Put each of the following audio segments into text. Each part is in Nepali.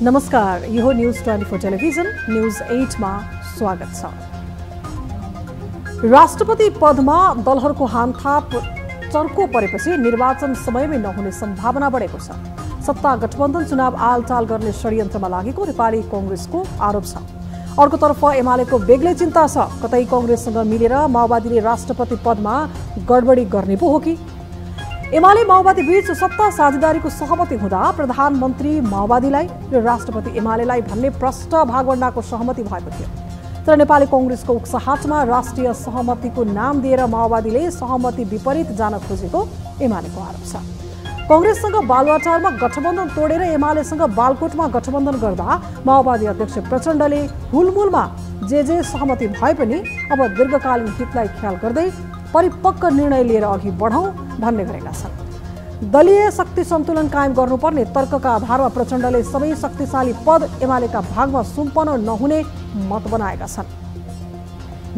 नमस्कार, यो न्यूज 24 टेलिभिजन न्यूज 8 मा स्वागत छ। राष्ट्रपति पदमा दलहरूको हामथाप चर्को परेपछि निर्वाचन समयमै नहुने सम्भावना बढेको छ। सत्ता गठबन्धन चुनाव आलटाल गर्ने षड्यन्त्रमा लागेको नेपाली कांग्रेसको आरोप छ। अर्कोतर्फ एमालेको बेग्लै चिन्ता छ। कतै कांग्रेससँग मिलेर माओवादीले राष्ट्रपति पदमा गडबडी गर्ने पो हो कि? एमाले माओवादी बीच सत्ता साझेदारीको सहमति हुँदा प्रधानमन्त्री माओवादीलाई र राष्ट्रपति एमालेलाई भन्ने प्रष्ट भागवण्डाको सहमति भएको थियो। तर नेपाली कांग्रेसको उक्साहाटमा राष्ट्रिय सहमतिको नाम दिएर माओवादीले सहमति विपरीत जान खोजेको एमालेको आरोप छ। कांग्रेससँग बालुवाटारमा गठबन्धन तोडेर एमालेसँग बालकोटमा गठबन्धन गर्दा माओवादी अध्यक्ष प्रचण्डले हुलमुलमा जे सहमति भए पनि अब दीर्घकालीन हितलाई ख्याल गर्दै परिपक्व निर्णय लिएर अघि बढौं भन्ने गरेका छन्। दलीय शक्ति सन्तुलन कायम गर्नुपर्ने तर्कका आधारमा प्रचण्डले सबै शक्तिशाली पद एमालेका भागमा सुम्पन नहुने मत बनाएका छन्।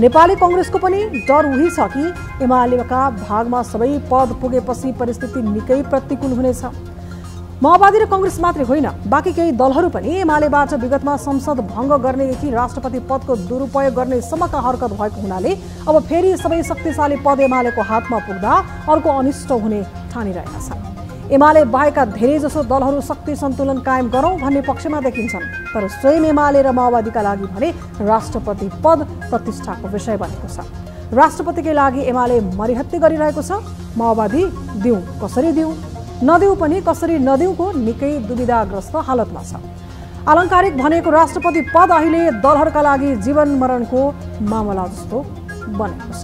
नेपाली कांग्रेसको पनि डर उही छ कि एमालेका भागमा सबै पद पुगेपछि परिस्थिति निकै प्रतिकूल हुनेछ। माओवादी र कांग्रेस मात्रै होइन, बाँकी केही दलहरू पनि एमालेबाट विगतमा संसद भङ्ग गर्नेदेखि राष्ट्रपति पदको दुरुपयोग गर्ने सम्मका हरकत भएको हुनाले अब फेरि सबै शक्तिशाली पद एमालेको हातमा पुग्दा अर्को अनिष्ट हुने ठानिरहेका छन्। एमाले बाहेकका धेरैजसो दलहरू शक्ति सन्तुलन कायम गरौं भन्ने पक्षमा देखिन्छन्। तर स्वयं एमाले र माओवादीका लागि भने राष्ट्रपति पद प्रतिष्ठाको विषय बनेको छ। राष्ट्रपतिकै लागि एमाले मरिहत्ते गरिरहेको छ। माओवादी दिउँ कसरी दिउँ, नदिउँ पनि कसरी नदिउँको निकै दुविधाग्रस्त हालतमा छ। आलङ्कारिक भनेको राष्ट्रपति पद अहिले दलहरूका लागि जीवन मरणको मामला जस्तो बनेको छ।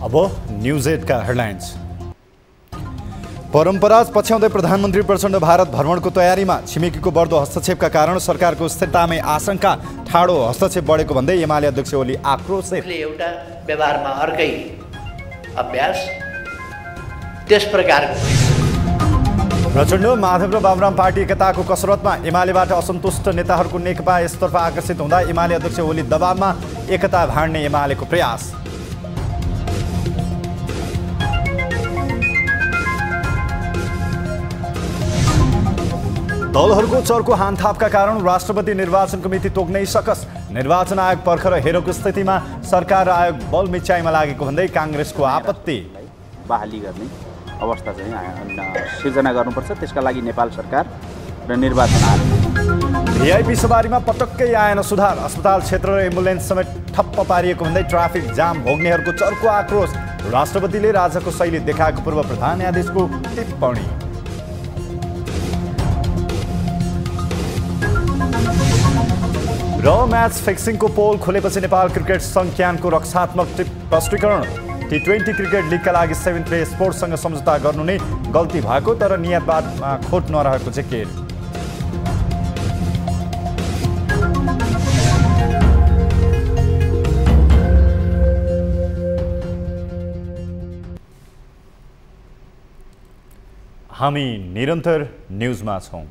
अब न्यूज 8 का हेडलाइन्स। परम्परा पछ्याउँदै प्रधानमन्त्री प्रचण्ड भारत भ्रमणको तयारीमा। छिमेकीको बढ्दो हस्तक्षेपका कारण सरकारको स्थिरतामै आशंका। ठाडो हस्तक्षेप बढेको भन्दै एमाले अध्यक्ष ओली आक्रोशित। एउटा व्यवहारमा अर्कै अभ्यास त्यस प्रकारको। प्रचण्ड माधव र बाबुराम पार्टी एकताको कसरतमा। एमालेबाट असन्तुष्ट नेताहरूको नेकपा यसतर्फ आकर्षित हुँदा एमाले अध्यक्ष ओली दबावमा। एकता भाँड्ने एमालेको प्रयास। दलहरूको चर्को हानथापका कारण राष्ट्रपति निर्वाचनको मिति तोक्नै सकस। निर्वाचन आयोग पर्खर हेरेको स्थितिमा सरकार र आयोग बल मिच्याइमा लागेको भन्दै कांग्रेसको आपत्ति। बहाली गर्ने अवस्था चाहिँ सिर्जना गर्नुपर्छ। त्यसका लागि नेपाल सरकार र निर्वाचन आयोग। भिआइपी सवारीमा पटक्कै आएन सुधार। अस्पताल क्षेत्र र एम्बुलेन्स समेत ठप्प पारिएको भन्दै ट्राफिक जाम भोग्नेहरूको चर्को आक्रोश। राष्ट्रपतिले राजाको शैली देखाएको पूर्व प्रधान न्यायाधीशको टिप्पणी। र म्याच फिक्सिङको पोल खोलेपछि नेपाल क्रिकेट सङ्घ क्यानको रक्षात्मक स्पष्टीकरण। T20 क्रिकेट लिगका लागि 7 प्ले स्पोर्ट्ससँग सम्झौता गर्नु नै गल्ती भएको, तर नियतबाटमा खोट नरहेको जिकिर। हामी निरन्तर न्युजमा छौं।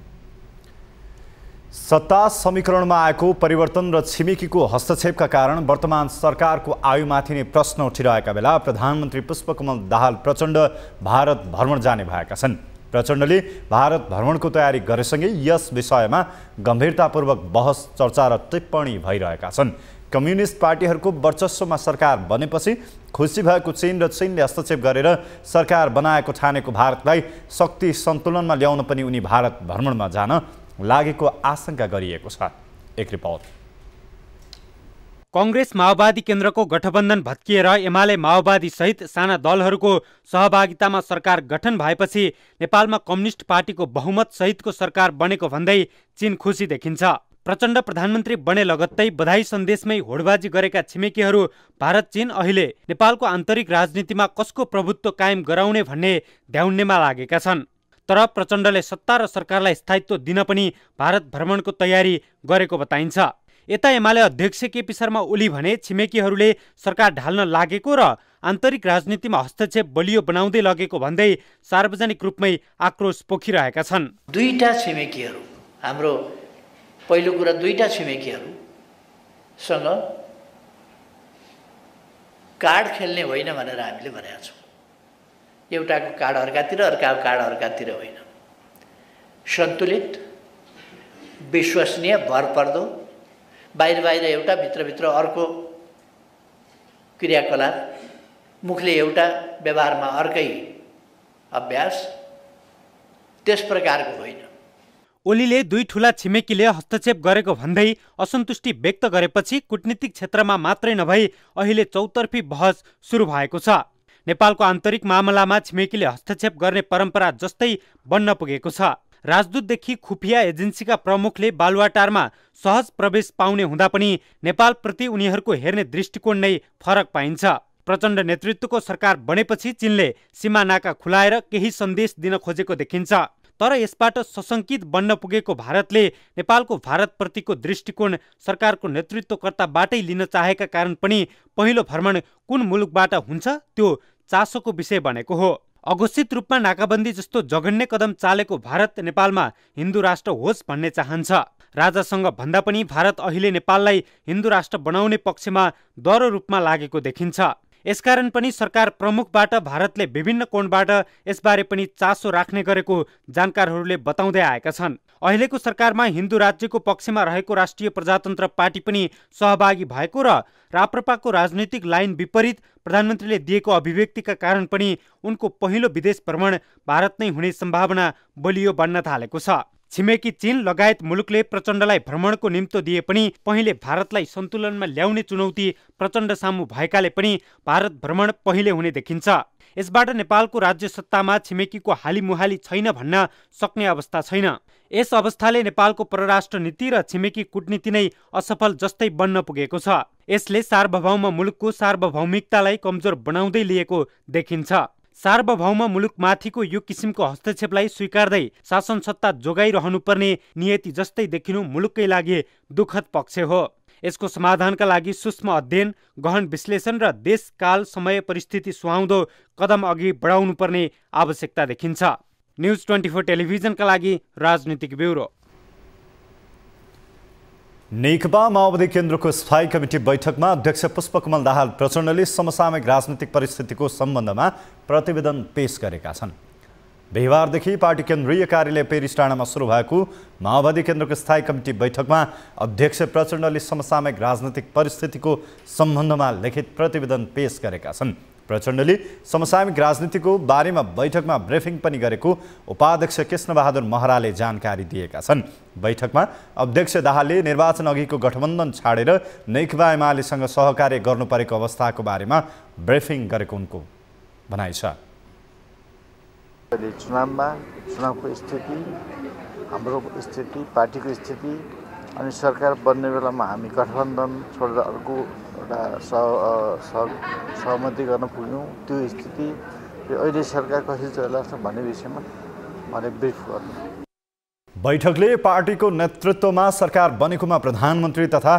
सत्ता समीकरणमा आएको परिवर्तन र छिमेकीको हस्तक्षेपका कारण वर्तमान सरकारको आयुमाथि नै प्रश्न उठिरहेका बेला प्रधानमन्त्री पुष्पकमल दाहाल प्रचण्ड भारत भ्रमण जाने भएका छन्। प्रचण्डले भारत भ्रमणको तयारी गरेसँगै यस विषयमा गम्भीरतापूर्वक बहस चर्चा र टिप्पणी भइरहेका छन्। कम्युनिस्ट पार्टीहरूको वर्चस्वमा सरकार बनेपछि खुसी भएको चीन र चीनले हस्तक्षेप गरेर सरकार बनाएको ठानेको भारतलाई शक्ति सन्तुलनमा ल्याउन पनि उनी भारत भ्रमणमा जान लागेको आशंका गरिएको छ। एक रिपोर्ट। कांग्रेस माओवादी केन्द्रको गठबन्धन भत्किएर एमाले माओवादी सहित साना दलहरूको सहभागितामा सरकार गठन भएपछि नेपालमा कम्युनिस्ट पार्टीको बहुमत सहितको सरकार बनेको भन्दै चीन खुसी देखिन्छ। प्रचण्ड प्रधानमन्त्री बने लगत्तै बधाई सन्देशमै होडबाजी गरेका छिमेकीहरू भारत चीन अहिले नेपालको आन्तरिक राजनीतिमा कसको प्रभुत्व कायम गराउने भन्ने ध्याउन्नेमा लागेका छन्। तर प्रचण्डले सत्ता र सरकारलाई स्थायित्व दिन पनि भारत भ्रमणको तयारी गरेको बताइन्छ। यता एमाले अध्यक्ष केपी शर्मा ओली भने छिमेकीहरूले सरकार ढाल्न लागेको र आन्तरिक राजनीतिमा हस्तक्षेप बलियो बनाउँदै लगेको भन्दै सार्वजनिक रूपमै आक्रोश पोखिरहेका छन्। दुईटा छिमेकीहरू, हाम्रो पहिलो कुरा दुईटा छिमेकीहरूसँग कार्ड खेल्ने होइन भनेर हामीले भनेका छौँ। एउटाको कार्ड अर्कातिर, अर्काको कार्ड अर्कातिर होइन। सन्तुलित विश्वसनीय, भरपर्दो, बाहिर एउटा भित्रभित्र अर्को क्रियाकलाप, मुखले एउटा व्यवहारमा अर्कै अभ्यास, त्यस प्रकारको होइन। ओलीले दुई ठूला छिमेकीले हस्तक्षेप गरेको भन्दै असन्तुष्टि व्यक्त गरेपछि कूटनीतिक क्षेत्रमा मात्रै नभई अहिले चौतर्फी बहस सुरु भएको छ। नेपालको आन्तरिक मामलामा छिमेकीले हस्तक्षेप गर्ने परम्परा जस्तै बन्न पुगेको छ। राजदूतदेखि खुफिया एजेन्सीका प्रमुखले बालुवाटारमा सहज प्रवेश पाउने हुँदा पनि नेपालप्रति उनीहरूको हेर्ने दृष्टिकोण नै फरक पाइन्छ। प्रचण्ड नेतृत्वको सरकार बनेपछि चीनले सीमा नाका खुलाएर केही सन्देश दिन खोजेको देखिन्छ। तर यसबाट सशङ्कित बन्न पुगेको भारतले नेपालको भारतप्रतिको दृष्टिकोण सरकारको नेतृत्वकर्ताबाटै लिन चाहेका कारण पनि पहिलो भ्रमण कुन मुलुकबाट हुन्छ त्यो चासोको विषय बनेको हो। अघोषित रूपमा नाकाबन्दी जस्तो जघन्य कदम चालेको भारत नेपालमा हिन्दू राष्ट्र होस् भन्ने चाहन्छ। राजासँग भन्दा पनि भारत अहिले नेपाललाई हिन्दू राष्ट्र बनाउने पक्षमा दह्रो रूपमा लागेको देखिन्छ। यसकारण पनि सरकार प्रमुखबाट भारतले विभिन्न कोणबाट यसबारे पनि चासो राख्ने गरेको जानकारहरूले बताउँदै आएका छन्। अहिलेको सरकारमा हिन्दू राज्यको पक्षमा रहेको राष्ट्रिय प्रजातन्त्र पार्टी पनि सहभागी भएको र राप्रपाको राजनैतिक लाइन विपरीत प्रधानमन्त्रीले दिएको अभिव्यक्तिका कारण पनि उनको पहिलो विदेश भ्रमण भारत नै हुने सम्भावना बलियो बन्न थालेको छ। छिमेकी चीन लगायत मुलुकले प्रचण्डलाई भ्रमणको निम्तो दिए पनि पहिले भारतलाई सन्तुलनमा ल्याउने चुनौती प्रचण्ड सामु भएकाले पनि भारत भ्रमण पहिले हुने देखिन्छ। यसबाट नेपालको राज्य सत्तामा छिमेकीको हालिमुहाली छैन भन्न सक्ने अवस्था छैन। यस अवस्थाले नेपालको परराष्ट्र नीति र छिमेकी कूटनीति नै असफल जस्तै बन्न पुगेको छ। यसले सार्वभौम मुलुकको सार्वभौमिकतालाई कमजोर बनाउँदै लिएको देखिन्छ। सार्वभौम मुलुकमाथिको यो किसिमको हस्तक्षेपलाई स्वीकार्दै शासन सत्ता जोगाइरहनुपर्ने नियति जस्तै देखिनु मुलुककै लागि दुःखद पक्ष हो। यसको समाधानका लागि सूक्ष्म अध्ययन, गहन विश्लेषण र देश, काल, समय, परिस्थिति सुहाउँदो कदम अघि बढाउनुपर्ने आवश्यकता देखिन्छ। न्युज 24 टेलिभिजनका लागि राजनीतिक ब्युरो। नेकपा माओवादी केन्द्रको स्थायी कमिटी बैठकमा अध्यक्ष पुष्पकमल दाहाल प्रचण्डले समसामयिक राजनीतिक परिस्थितिको सम्बन्धमा प्रतिवेदन पेश गरेका छन्। बिहिबारदेखि पार्टी केन्द्रीय कार्यालय पेरिस डाँडामा सुरु भएको माओवादी केन्द्रको स्थायी कमिटी बैठकमा अध्यक्ष प्रचण्डले समसामयिक राजनीतिक परिस्थितिको सम्बन्धमा लिखित प्रतिवेदन पेश गरेका छन्। प्रचण्डले समसामयिक राजनीतिको बारेमा बैठकमा ब्रिफिङ पनि गरेको उपाध्यक्ष कृष्णबहादुर महराले जानकारी दिएका छन्। बैठकमा अध्यक्ष दाहालले निर्वाचन अघिको गठबन्धन छाडेर नेकपा एमालेसँग सहकार्य गर्नुपरेको अवस्थाको बारेमा ब्रिफिङ गरेको उनको भनाइ छ। चुनावको स्थिति, हाम्रो स्थिति, पार्टीको स्थिति अनि सरकार बन्ने बेलामा हामी गठबन्धन छोडेर अर्को एउटा सहमति गर्न पुग्यौँ, त्यो स्थिति अहिले सरकार कसरी चलिरहेको छ भन्ने विषयमा मैले ब्रिफ गर्नु। बैठकले पार्टीको नेतृत्वमा सरकार बनेकोमा प्रधानमन्त्री तथा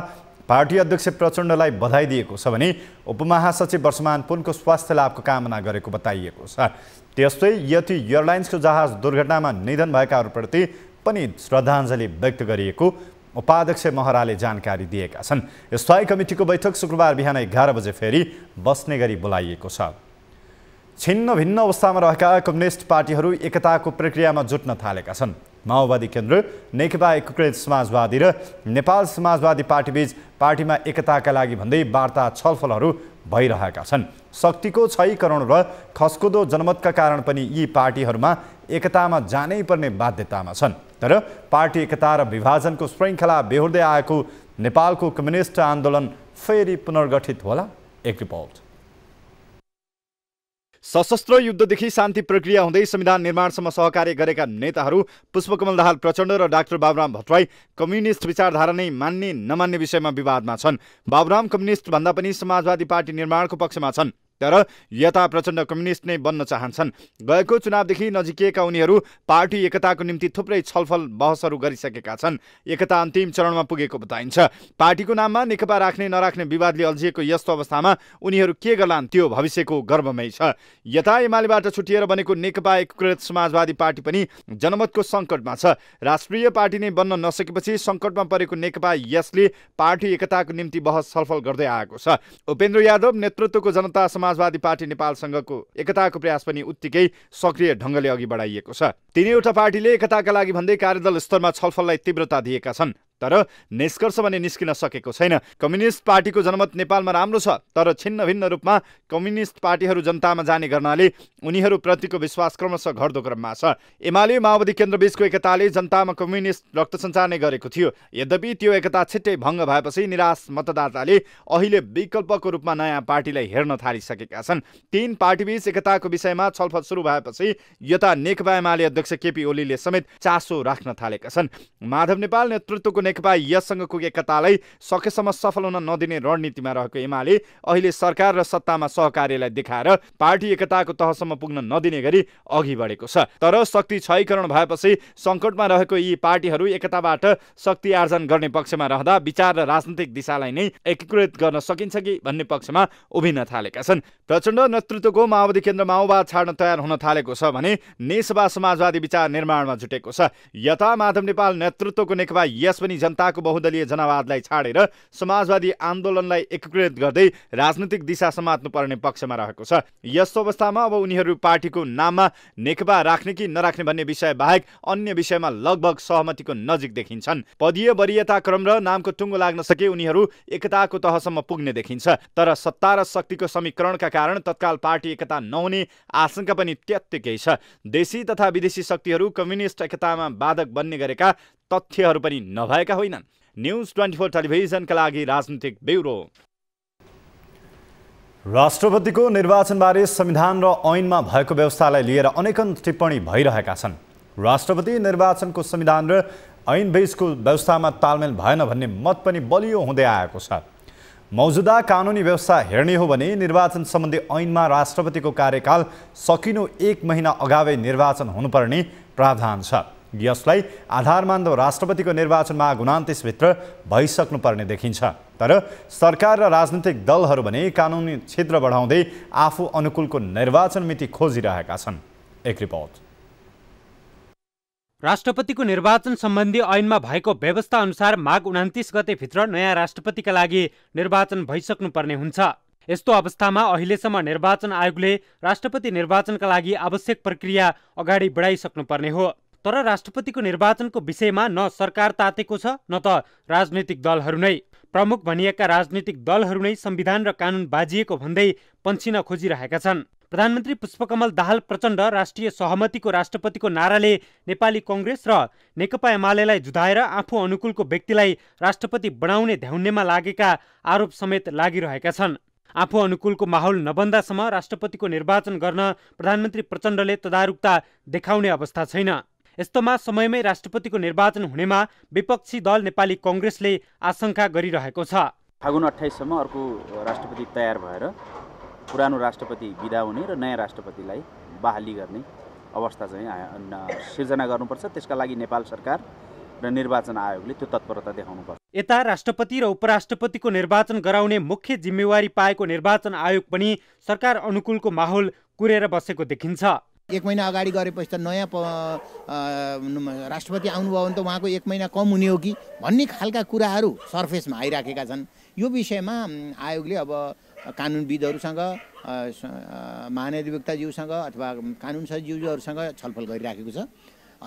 पार्टी अध्यक्ष प्रचण्डलाई बधाई दिएको छ भने उपमहासचिव वर्षमान पुनको स्वास्थ्य लाभको कामना गरेको बताइएको छ। त्यस्तै यति एयरलाइन्सको जहाज दुर्घटनामा निधन भएकाहरूप्रति पनि श्रद्धाञ्जली व्यक्त गरिएको उपाध्यक्ष महराले जानकारी दिएका छन्। स्थायी कमिटीको बैठक शुक्रबार बिहान 11 बजे फेरि बस्ने गरी बोलाइएको छ। छिन्न भिन्न अवस्थामा रहेका कम्युनिस्ट पार्टीहरू एकताको प्रक्रियामा जुट्न थालेका छन्। माओवादी केन्द्र, नेकपा एकीकृत समाजवादी र नेपाल समाजवादी पार्टीबीच पार्टीमा एकताका लागि भन्दै वार्ता छलफलहरू भइरहेका छन्। शक्तिको क्षयीकरण र खस्कुदो जनमतका कारण पनि यी पार्टीहरूमा एकतामा जानै पर्ने बाध्यतामा छन्। तर पार्टी एकता र विभाजनको श्रृङ्खला बेहोर्दै आएको नेपालको कम्युनिस्ट आन्दोलन फेरि पुनर्गठित होला। एक रिपोर्ट। सशस्त्र युद्धदेखि शान्ति प्रक्रिया हुँदै संविधान निर्माणसम्म सहकार्य गरेका नेताहरू पुष्पकमल दाहाल प्रचण्ड र डाक्टर बाबुराम भट्टराई कम्युनिस्ट विचारधारा नै मान्ने नमान्ने विषयमा विवादमा छन्। बाबुराम कम्युनिस्ट भन्दा पनि समाजवादी पार्टी निर्माणको पक्षमा छन्, तर यता प्रचण्ड कम्युनिस्ट नै बन्न चाहन्छन्। गएको चुनावदेखि नजिकिएका उनीहरू पार्टी एकताको निम्ति थुप्रै छलफल बहसहरू गरिसकेका छन्। एकता अन्तिम चरणमा पुगेको बताइन्छ। पार्टीको नाममा नेकपा राख्ने नराख्ने विवादले अल्झिएको यस्तो अवस्थामा उनीहरू के गर्लान् त्यो भविष्यको गर्वमै छ। यता एमालेबाट छुटिएर बनेको नेकपा एकीकृत समाजवादी पार्टी पनि जनमतको सङ्कटमा छ। राष्ट्रिय पार्टी नै बन्न नसकेपछि सङ्कटमा परेको नेकपा यसले पार्टी एकताको निम्ति बहस छलफल गर्दै आएको छ। उपेन्द्र यादव नेतृत्वको जनता समाजवादी पार्टी नेपालसँगको एकताको प्रयास पनि उत्तिकै सक्रिय ढङ्गले अघि बढाइएको छ। तिनैवटा पार्टीले एकताका लागि भन्दै कार्यदल स्तरमा छलफललाई तीव्रता दिएका छन्, तर निष्कर्ष भने निस्किन सकेको छैन। कम्युनिस्ट पार्टीको जनमत नेपालमा राम्रो छ, तर छिन्न भिन्न रूपमा कम्युनिस्ट पार्टीहरू जनतामा जाने गर्नाले उनीहरूप्रतिको विश्वास क्रमशः घट्दो क्रममा छ। एमाले माओवादी केन्द्रबीचको एकताले जनतामा कम्युनिस्ट रक्त सञ्चार नै गरेको थियो। यद्यपि त्यो एकता छिट्टै भङ्ग भएपछि निराश मतदाताले अहिले विकल्पको रूपमा नयाँ पार्टीलाई हेर्न थालिसकेका छन्। तीन पार्टीबीच एकताको विषयमा छलफल सुरु भएपछि यता नेकपा एमाले अध्यक्ष केपी ओलीले समेत चासो राख्न थालेका छन्। माधव नेपाल नेतृत्वको नेकपा यससँगको एकतालाई सकेसम्म सफल हुन नदिने रणनीतिमा रहेको एमाले अहिले सरकार र सत्तामा सहकार्यलाई देखाएर पार्टी एकताको तहसम्म पुग्न नदिने गरी अघि बढेको छ। तर शक्ति क्षयीकरण भएपछि सङ्कटमा रहेको यी पार्टीहरू एकताबाट शक्ति आर्जन गर्ने पक्षमा रहँदा विचार र राजनीतिक दिशालाई नै एकीकृत गर्न सकिन्छ कि भन्ने पक्षमा उभिन थालेका छन्। प्रचण्ड नेतृत्वको माओवादी केन्द्र माओवाद छाड्न तयार हुन थालेको छ भने नेसपा समाजवादी विचार निर्माणमा जुटेको छ। यता माधव नेपाल नेतृत्वको नेकपा यस पनि जनताको बहुदलीय जनवादलाई छाडेर समाजवादी आन्दोलनलाई एकीकृत गर्दै राजनीतिक दिशा समात्नु पर्ने पक्षमा रहेको छ। यस्तो अवस्थामा अब उनीहरू पार्टीको नाममा नेकपा राख्ने कि नराख्ने भन्ने विषय बाहेक अन्य विषयमा लगभग सहमतिको नजिक देखिन्छन्। पदीय वरियता क्रम र नामको टुङ्गो लाग्न सके उनीहरू एकताको तहसम्म पुग्ने देखिन्छ। तर सत्ता र शक्तिको समीकरणका कारण तत्काल पार्टी एकता नहुने आशंका पनि त्यत्तिकै छ। देशी तथा विदेशी शक्तिहरू कम्युनिस्ट एकतामा बाधक बन्ने गरेका तथ्यहरू पनि नभएका होइनन्। न्युज 24 टेलिभिजनका लागि राजनीतिक ब्युरो। राष्ट्रपतिको निर्वाचनबारे संविधान र ऐनमा भएको व्यवस्थालाई लिएर अनेकन टिप्पणी भइरहेका छन्। राष्ट्रपति निर्वाचनको संविधान र ऐन बीचको व्यवस्थामा तालमेल भएन भन्ने मत पनि बलियो हुँदै आएको छ। मौजुदा कानुनी व्यवस्था हेर्ने हो भने निर्वाचन सम्बन्धी ऐनमा राष्ट्रपतिको कार्यकाल सकिनु 1 महिना अगावै निर्वाचन हुनुपर्ने प्रावधान छ। यसलाई आधार मान्दो राष्ट्रपतिको निर्वाचन माग 29 भित्र भइसक्नुपर्ने देखिन्छ। तर सरकार र राजनीतिक दलहरू भने कानुनी छिद्र बढाउँदै आफू अनुकूलको निर्वाचन मिति खोजिरहेका छन्। एक रिपोर्ट। राष्ट्रपतिको निर्वाचन सम्बन्धी ऐनमा भएको व्यवस्था अनुसार माघ 29 गते भित्र नयाँ राष्ट्रपतिका लागि निर्वाचन भइसक्नुपर्ने हुन्छ। यस्तो अवस्थामा अहिलेसम्म निर्वाचन आयोगले राष्ट्रपति निर्वाचनका लागि आवश्यक प्रक्रिया अगाडि बढाइसक्नुपर्ने हो। तर राष्ट्रपतिको निर्वाचनको विषयमा न सरकार तातेको छ न त राजनीतिक दलहरू नै। प्रमुख भनिएका राजनीतिक दलहरू नै संविधान र कानुन बाजिएको भन्दै पन्छिन खोजिरहेका छन्। प्रधानमन्त्री पुष्पकमल दाहाल प्रचण्ड राष्ट्रिय सहमतिको राष्ट्रपतिको नाराले नेपाली कङ्ग्रेस र नेकपा एमालेलाई जुधाएर आफू अनुकूलको व्यक्तिलाई राष्ट्रपति बनाउने ध्याउन्नेमा लागेका आरोप समेत लागिरहेका छन्। आफू अनुकूलको माहौल नबन्दासम्म राष्ट्रपतिको निर्वाचन गर्न प्रधानमन्त्री प्रचण्डले तदारुकता देखाउने अवस्था छैन। यस्तोमा समयमै राष्ट्रपतिको निर्वाचन हुनेमा विपक्षी दल नेपाली कङ्ग्रेसले आशंका गरिरहेको छ। फागुन 28 सम्म अर्को राष्ट्रपति तयार भएर पुरानो राष्ट्रपति बिदा हुने र नयाँ राष्ट्रपतिलाई बहाली गर्ने अवस्था चाहिँ सिर्जना गर्नुपर्छ। त्यसका लागि नेपाल सरकार र निर्वाचन आयोगले त्यो तत्परता देखाउनुपर्छ। यता राष्ट्रपति र उपराष्ट्रपतिको निर्वाचन गराउने मुख्य जिम्मेवारी पाएको निर्वाचन आयोग पनि सरकार अनुकूलको माहौल कुरेर बसेको देखिन्छ। 1 महिना अगाडि गरेपछि त नयाँ राष्ट्रपति आउनुभयो भने त उहाँको 1 महिना कम हुने हो कि भन्ने खालका कुराहरू सर्फेसमा आइराखेका छन्। यो विषयमा आयोगले अब कानुनविदहरूसँग महाधिवक्ताज्यूसँग अथवा कानुन सचिवज्यूहरूसँग छलफल गरिराखेको छ।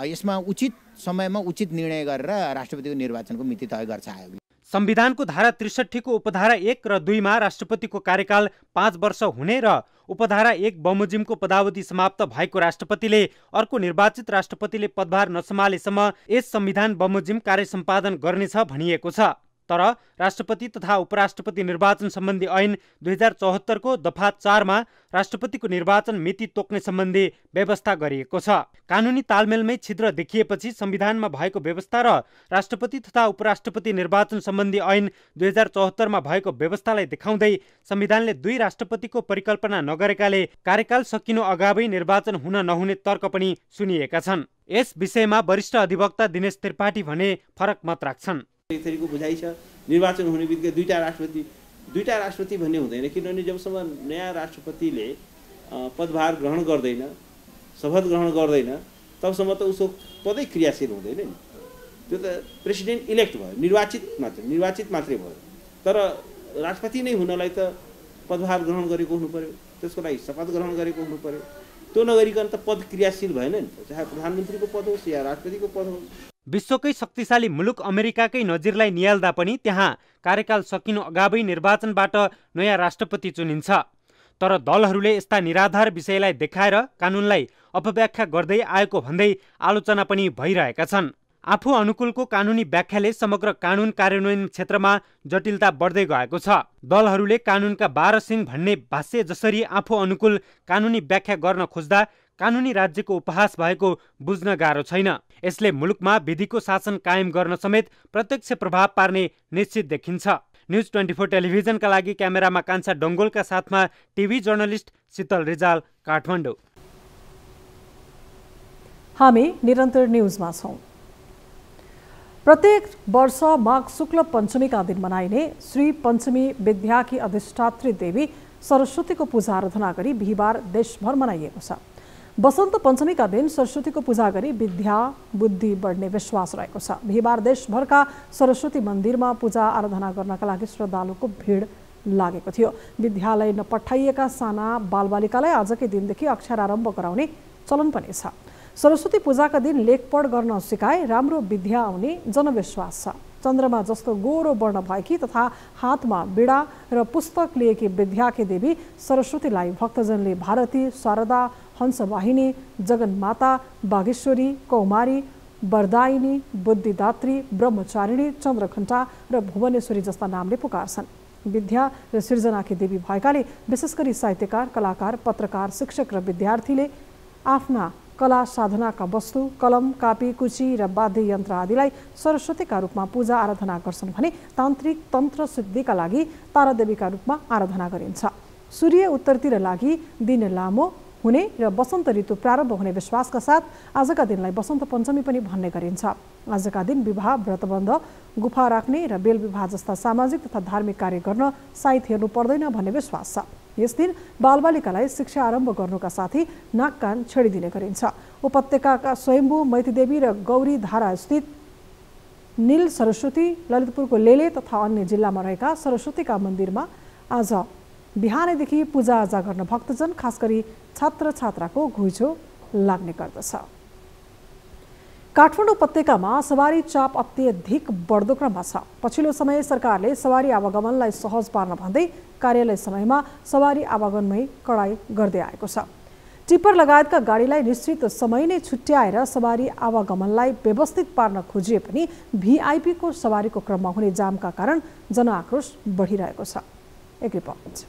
यसमा उचित समयमा उचित निर्णय गरेर राष्ट्रपतिको निर्वाचनको मिति तय गर्छ आयोगले। संविधानको धारा 63 को उपधारा 1 र 2 मा राष्ट्रपतिको कार्यकाल 5 वर्ष हुने र उपधारा 1 बमोजिमको पदावधि समाप्त भएको राष्ट्रपतिले अर्को निर्वाचित राष्ट्रपतिले पदभार नसम्हालेसम्म यस संविधान बमोजिम कार्य सम्पादन गर्नेछ भनिएको छ। तर राष्ट्रपति तथा उपराष्ट्रपति निर्वाचन सम्बन्धी ऐन 2074 को दफा 4 मा राष्ट्रपतिको निर्वाचन मिति तोक्ने सम्बन्धी व्यवस्था गरिएको छ। कानुनी तालमेलमै छिद्र देखिएपछि संविधानमा भएको व्यवस्था र राष्ट्रपति तथा उपराष्ट्रपति निर्वाचन सम्बन्धी ऐन 2074 मा भएको व्यवस्थालाई देखाउँदै संविधानले 2 राष्ट्रपतिको परिकल्पना नगरेकाले कार्यकाल सकिनु अगावै निर्वाचन हुन नहुने तर्क पनि सुनिएका छन्। यस विषयमा वरिष्ठ अधिवक्ता दिनेश त्रिपाठी भने फरक मत राख्छन्। को बुझाइ छ निर्वाचन हुने बित्तिकै दुईटा राष्ट्रपति भन्ने हुँदैन, किनभने जबसम्म नयाँ राष्ट्रपतिले पदभार ग्रहण गर्दैन, शपथ ग्रहण गर्दैन, तबसम्म त उसको पदै क्रियाशील हुँदैन नि। त्यो त प्रेसिडेन्ट इलेक्ट भयो, निर्वाचित मात्रै भयो। तर राष्ट्रपति नै हुनलाई त पदभार ग्रहण गरेको हुनु पर्यो। त्यसको लागि शपथ ग्रहण गरेको हुनु पर्यो। त्यो नगरिकन त पद क्रियाशील भएन नि त, चाहे प्रधानमन्त्रीको पद होस् या राष्ट्रपतिको पद होस्। विश्वकै शक्तिशाली मुलुक अमेरिकाकै नजिरलाई नियाल्दा पनि त्यहाँ कार्यकाल सकिनु अगावै निर्वाचनबाट नयाँ राष्ट्रपति चुनिन्छ। तर दलहरूले यस्ता निराधार विषयलाई देखाएर कानुनलाई अपव्याख्या गर्दै आएको भन्दै आलोचना पनि भइरहेका छन्। आफू अनुकूलको कानुनी व्याख्याले समग्र कानुन कार्यान्वयन क्षेत्रमा जटिलता बढ्दै गएको छ। दलहरूले कानुनका 12 सिंह भन्ने भाष्य जसरी आफू अनुकूल कानुनी व्याख्या गर्न खोज्दा कानुनी राज्यको उपहास भएको बुझ्न गाह्रो छैन। यसले मुलुकमा विधिको शासन कायम गर्न समेत प्रत्यक्ष प्रभाव पार्ने निश्चित देखिन्छ। न्युज 24 टेलिभिजनका लागि क्यामेरामा कान्छा डङ्गोलका साथमा टिभी जर्नलिस्ट शीतल रिजाल, काठमाडौँ। हामी निरन्तर न्युजमा छौं। प्रत्येक वर्ष माघ शुक्ल पञ्चमीका दिन मनाइने श्री पञ्चमी विद्याकी अधिष्ठात्री देवी सरस्वतीको पूजा आराधना गरी बिहिबार देशभर मनाइएको छ। वसन्त पञ्चमीका दिन सरस्वतीको पूजा गरी विद्या बुद्धि बढ्ने विश्वास रहेको छ। बिहिबार देशभरका सरस्वती मन्दिरमा पूजा आराधना गर्नका लागि श्रद्धालुको भिड लागेको थियो। विद्यालय नपठाइएका साना बालबालिकालाई आजकै दिनदेखि अक्षर आरम्भ गराउने चलन पनि छ। सरस्वती पूजाका दिन लेखपढ गर्न सिकाए राम्रो विद्या आउने जनविश्वास छ। चन्द्रमा जस्तो गोरो वर्ण भएकी तथा हातमा बिडा र पुस्तक लिएकी विद्याकी देवी सरस्वतीलाई भक्तजनले भारती, शारदा, हंसवाहिनी, जगन्माता, बागेश्वरी, कौमारी, वरदायिनी, बुद्धिदात्री, ब्रह्मचारिणी, चन्द्रघण्टा र भुवनेश्वरी जस्ता नामले पुकार्छन्। विद्या र सृजनाकी देवी भएकाले विशेष गरी साहित्यकार, कलाकार, पत्रकार, शिक्षक र विद्यार्थीले आफ्ना कला साधनाका वस्तु, कलम, कापी, कुची र वाद्य यन्त्र आदिलाई सरस्वतीका रूपमा पूजा आराधना गर्छन् भने तान्त्रिक तन्त्र सिद्धिका लागि तारादेवीका रूपमा आराधना गरिन्छ। सूर्य उत्तरतिर लागि दिन लामो हुने र वसन्त ऋतु प्रारम्भ हुने विश्वासका साथ आजका दिनलाई वसन्त पञ्चमी पनि भन्ने गरिन्छ। आजका दिन विवाह, व्रतबन्ध, गुफा राख्ने र बेल विवाह जस्ता सामाजिक तथा धार्मिक कार्य गर्न साइत हेर्नु पर्दैन भन्ने विश्वास छ। यस दिन बालबालिकालाई शिक्षा आरम्भ गर्नुका साथै नाक कान छेडिदिने गरिन्छ। उपत्यकाका स्वयम्भू मैतीदेवी र गौरी धारा स्थित नील सरस्वती, ललितपुरको लेले तथा अन्य जिल्लामा रहेका सरस्वतीका मन्दिरमा आज बिहानैदेखि पूजाआजा गर्न भक्तजन खास गरी छात्र छात्राको घुइँचो लाग्ने गर्दछ। काठमाडौँ उपत्यकामा सवारी चाप अत्यधिक बढ्दो क्रममा छ। पछिल्लो समय सरकारले सवारी आवागमनलाई सहज पार्न भन्दै कार्यालय समयमा सवारी आवागमनमै कडाई गर्दै आएको छ। टिप्पर लगायतका गाडीलाई निश्चित समय नै छुट्याएर सवारी आवागमनलाई व्यवस्थित पार्न खोजिए पनि भिआइपीको सवारीको क्रममा हुने जामका कारण जनआक्रोश बढिरहेको छ। एक रिपोर्ट।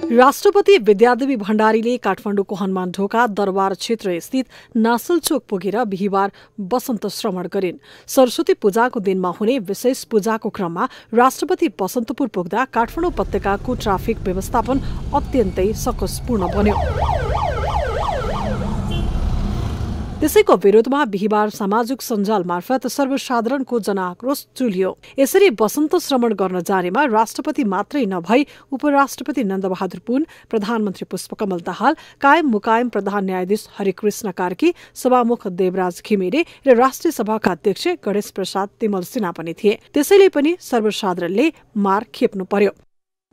राष्ट्रपति विद्यादेवी भण्डारीले काठमाडौँको हनुमान ढोका दरबार क्षेत्र स्थित नासलचोक पुगेर बिहिबार वसन्त श्रवण गरिन्। सरस्वती पूजाको दिनमा हुने विशेष पूजाको क्रममा राष्ट्रपति बसन्तपुर पुग्दा काठमाडौँ उपत्यकाको ट्राफिक व्यवस्थापन अत्यन्तै सकसपूर्ण बन्यो। त्यसैको विरोधमा बिहिबार सामाजिक सञ्जाल मार्फत सर्वसाधारणको जनआक्रोश चुलियो। यसरी वसन्त श्रवण गर्न जानेमा राष्ट्रपति मात्रै नभई उपराष्ट्रपति नन्दबहादुर पुन, प्रधानमन्त्री पुष्पकमल दाहाल, कायम मुकायम प्रधान न्यायाधीश हरिकृष्ण कार्की, सभामुख देवराज घिमिरे र राष्ट्रिय सभाका अध्यक्ष गणेश प्रसाद तिमल सिन्हा पनि थिए। त्यसैले पनि सर्वसाधारणले मार खेप्नु पर्यो।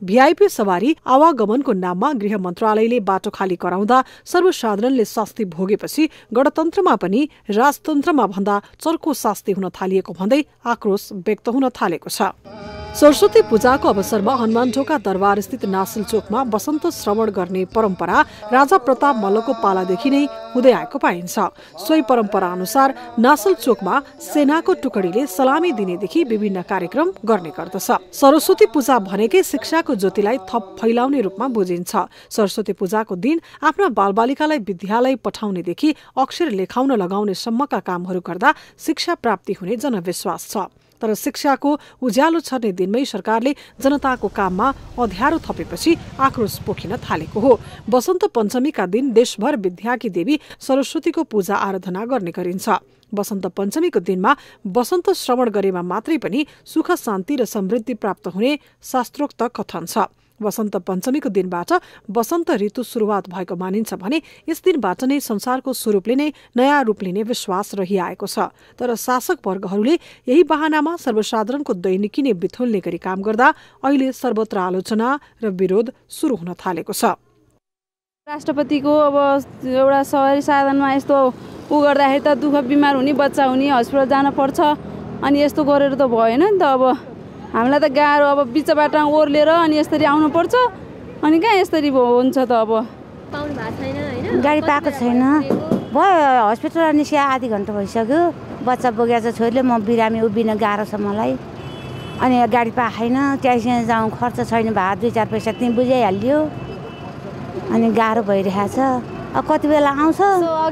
भिआइपी सवारी आवागमनको नाममा गृह मन्त्रालयले बाटो खाली गराउँदा सर्वसाधारणले शास्ति भोगेपछि गणतन्त्रमा पनि राजतन्त्रमा भन्दा चर्को शास्ति हुन थालिएको भन्दै आक्रोश व्यक्त हुन थालेको छ। सरस्वती पूजाको अवसरमा हनुमानढोका दरबार स्थित नासिलचोकमा वसन्त श्रवण गर्ने परम्परा राजा प्रताप मल्लको पालादेखि नै हुँदै आएको पाइन्छ। सोही परम्परा अनुसार नासिलचोकमा सेनाको टुकडीले सलामी दिनेदेखि विभिन्न कार्यक्रम गर्ने गर्दछ। सरस्वती पूजा भनेकै शिक्षाको ज्योतिलाई थप फैलाउने रूपमा बुझिन्छ। सरस्वती पूजाको दिन आफ्ना बालबालिकालाई विद्यालय पठाउनेदेखि अक्षर लेखाउन लगाउने सम्मका कामहरू गर्दा शिक्षा प्राप्ति हुने जनविश्वास छ। तर शिक्षाको उज्यालो छर्ने दिनमै सरकारले जनताको काममा अध्यारो थपेपछि आक्रोश पोखिन थालेको हो। वसन्त पञ्चमीका दिन देशभर विद्याकी देवी सरस्वतीको पूजा आराधना गर्ने गरिन्छ। वसन्त पञ्चमीको दिनमा वसन्त श्रवण गरेमा मात्रै पनि सुख शान्ति र समृद्धि प्राप्त हुने शास्त्रोक्त कथन छ। वसन्त पञ्चमीको दिनबाट वसन्त ऋतु सुरुवात भएको मानिन्छ भने यस दिनबाट नै संसारको स्वरूपले नै नयाँ रूप लिने विश्वास रहिआएको छ। तर शासक वर्गहरूले यही बहानामा सर्वसाधारणको दैनिकी नै बिथोल्ने गरी काम गर्दा अहिले सर्वत्र आलोचना र विरोध सुरु हुन थालेको छ। राष्ट्रपतिको अब एउटा सवारी साधनमा यस्तो गर्दाखेरि त दुःख बिमार हुने, बच्चा हुने, हस्पिटल जान पर्छ, अनि यस्तो गरेर त भएन नि त। अब हामीलाई त गाह्रो, अब बिच बाटोमा ओर्लेर अनि यसरी आउनु पर्छ, अनि कहाँ यसरी हुन्छ त। अब पाउनु भएको छैन हैन, गाडी पाएको छैन, भयो हस्पिटल निस्किया आधी घन्टा भइसक्यो, बच्चा बोकेको छ छोरीले, म बिरामी उभिन गाह्रो छ मलाई, अनि गाडी पाएन, त्यहाँ जाउँ खर्च छैन, भए 2-4 पैसा तिमी बुझाइहाल्यो, अनि गाह्रो भइरहेको छ। अब कति बेला आउँछ?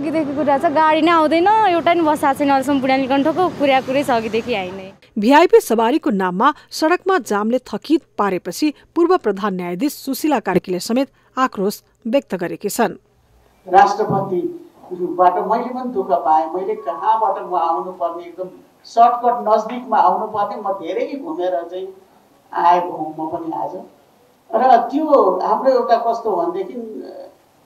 अघिदेखि कुरा छ, गाडी नै आउँदैन, एउटा नि बसाएको छैन अहिलेसम्म। बुढानी कण्ठको कुरै छ अघिदेखि आइनै। भिआइपी सवारीको नाममा सडकमा जामले थकित पारेपछि पूर्व प्रधान न्यायाधीश सुशीला कार्कीले समेत आक्रोश व्यक्त गरेकी छन्। राष्ट्रपतिबाट मैले पनि दुःख पाएँ, मैले कहाँबाट म आउनु पर्ने, एकदम सर्टकट नजदिकमा आउनु पर्ने, म धेरै घुमेर चाहिँ आएको हुँ म पनि आज। र त्यो हाम्रो एउटा कस्तो भनेदेखि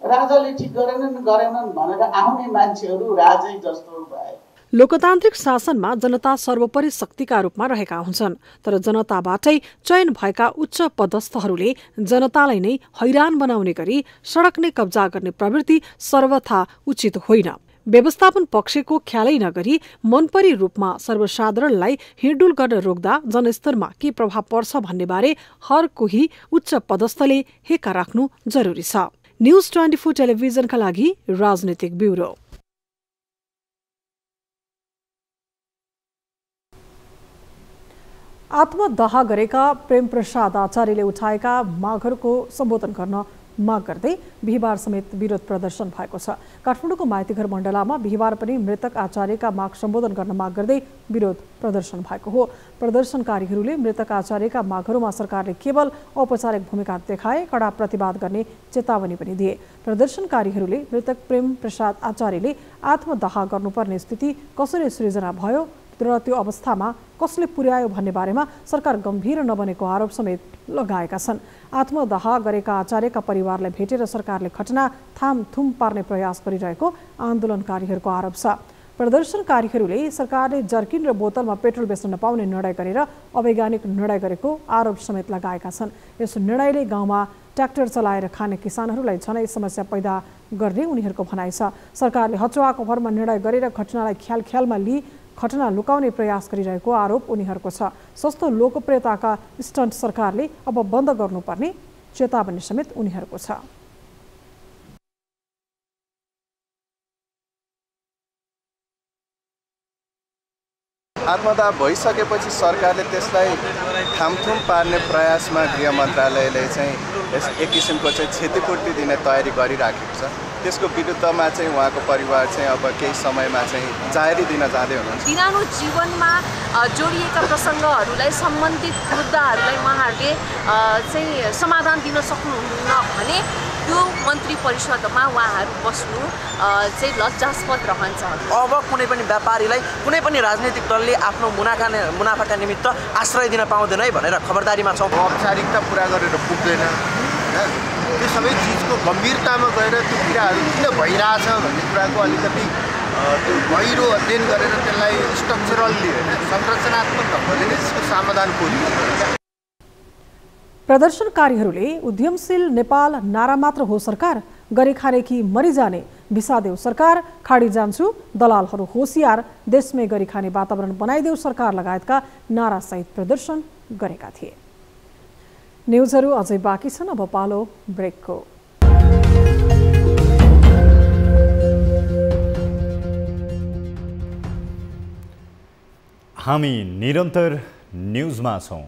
राजाले ठिक गरेनन् भनेर आउने मान्छेहरू राजै जस्तो भए। लोकतान्त्रिक शासनमा जनता सर्वोपरि शक्तिका रूपमा रहेका हुन्छन्, तर जनताबाटै चयन भएका उच्च पदस्थहरूले जनतालाई नै हैरान बनाउने गरी सडक नै कब्जा गर्ने प्रवृत्ति सर्वथा उचित होइन। व्यवस्थापन पक्षको ख्यालै नगरी मनपरी रूपमा सर्वसाधारणलाई हिँडडुल गर्न रोक्दा जनस्तरमा के प्रभाव पर्छ भन्ने बारे हर कोही उच्च पदस्थले हेका राख्नु जरुरी छ। न्यूज 24 टेलिभिजनका लागि राजनीतिक ब्युरो। आत्मदाह गरेका प्रेम प्रसाद आचार्यले उठाएका मागहरूको सम्बोधन गर्न माग गर्दै बिहिबार समेत विरोध प्रदर्शन भएको छ। काठमाडौँको माइतीघर मण्डलामा बिहिबार पनि मृतक आचार्यका माग सम्बोधन गर्न माग गर्दै विरोध प्रदर्शन भएको हो। प्रदर्शनकारीहरूले मृतक आचार्यका मागहरूमा सरकारले केवल औपचारिक भूमिका देखाए, कडा प्रतिवाद गर्ने चेतावनी पनि दिए। प्रदर्शनकारीहरूले मृतक प्रेम प्रसाद आचार्यले आत्मदाह गर्नुपर्ने स्थिति कसरी सृजना भयो र त्यो अवस्थामा कसले पुर्यायो भन्ने बारेमा सरकार गम्भीर नबनेको आरोप समेत लगाएका छन्। आत्मदाह गरेका आचार्यका परिवारलाई भेटेर सरकारले घटना थामथुम पार्ने प्रयास गरिरहेको आन्दोलनकारीहरूको आरोप छ। प्रदर्शनकारीहरूले सरकारले जर्किन र बोतलमा पेट्रोल बेच्न नपाउने निर्णय गरेर अवैज्ञानिक निर्णय गरेको आरोप समेत लगाएका छन्। यस निर्णयले गाउँमा ट्र्याक्टर चलाएर खाने किसानहरूलाई झनै समस्या पैदा गर्ने उनीहरूको भनाइ छ। सरकारले हचुवाको भरमा निर्णय गरेर घटनालाई ख्यालमा लिई घटना लुकाउने प्रयास गरिरहेको आरोप उनीहरूको छ। सस्तो लोकप्रियताका स्टन्ट सरकारले अब बन्द गर्नुपर्ने चेतावनी समेत उनीहरूको छ। आत्मदाह भइसकेपछि सरकारले त्यसलाई थामथुम पार्ने प्रयासमा गृह मन्त्रालयले चाहिँ एक किसिमको चाहिँ क्षतिपूर्ति दिने तयारी गरिराखेको छ। त्यसको विरुद्धमा चाहिँ उहाँको परिवार चाहिँ अब केही समयमा चाहिँ जाहेरी दिन जाँदै हुनुहुन्छ। दिनानु जीवनमा जोडिएका प्रसङ्गहरूलाई सम्बन्धित मुद्दाहरूलाई उहाँहरूले चाहिँ समाधान दिन सक्नुहुन्न भने त्यो मन्त्री परिषदमा उहाँहरू बस्नु चाहिँ लज्जास्पद रहन्छ। अब कुनै पनि व्यापारीलाई कुनै पनि राजनैतिक दलले आफ्नो मुनाफाका निमित्त आश्रय दिन पाउँदैन है भनेर खबरदारीमा छौँ। औपचारिकता पुरा गरेर पुग्दैन, त्यो सबै चिजको गम्भीरतामा गएर त्यो पीडाहरू किन भइरहेछ भन्ने कुराको अलिकति त्यो गहिरो अध्ययन गरेर त्यसलाई स्ट्रक्चरल्ली संरचनात्मक ढङ्गले यसको समाधान खोज्नु। प्रदर्शनकारीहरूले उद्यमशील नेपाल नारा मात्र हो सरकार, गरे खाने कि मरिजाने, भिसादेऊ सरकार, खाडी जान्छु, दलालहरू होसियार, देशमै गरी खाने वातावरण बनाइदेऊ सरकार लगायतका नारासहित प्रदर्शन गरेका थिए। न्युजहरू अझै बाँकी छन्, अब पालो ब्रेकको। हामी निरन्तर न्युजमा छौँ।